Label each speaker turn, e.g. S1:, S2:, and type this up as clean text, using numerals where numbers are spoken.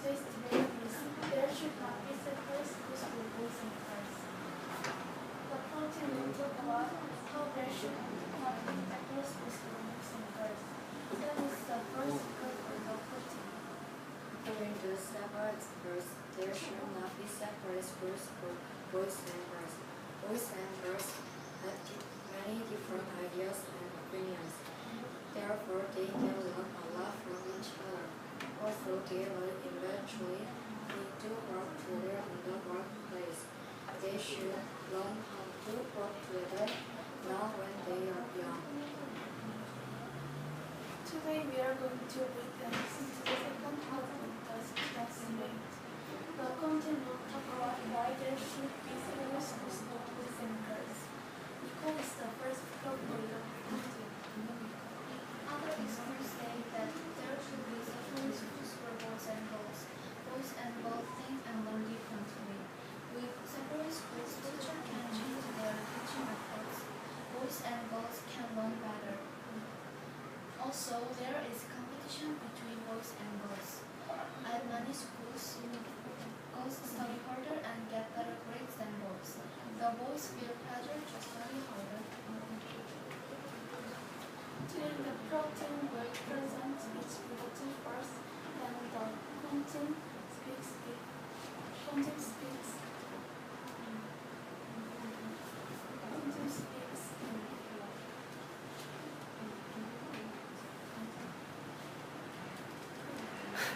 S1: today's debate is there should not be separate schools for boys and girls. The protein will talk about how there should not be separate schools for boys and girls. That is the first because of the protein.
S2: According to separate schools, there should not be separate schools for boys and girls. Boys and girls have many different ideas and opinions. Therefore, they can learn a lot from each other. Also, they will eventually need to work together in the workplace. They should learn how to work together now when they are young.
S1: Today we are going to read and listen to the second half of the student's debate. The content will talk about why there should be separate schools for boys and girls. Nicole is the first speaker for the content.
S3: Other experts say that there should be separate schools for boys and girls. Boys and girls think and learn differently. With separate schools, teachers can change their teaching methods. Boys and girls can learn better. Also, there is competition between boys and girls. At many schools, girls study harder and get better grades than boys. The boys feel pressure to study harder.
S1: Today the protein will present its protein first, then the content speaks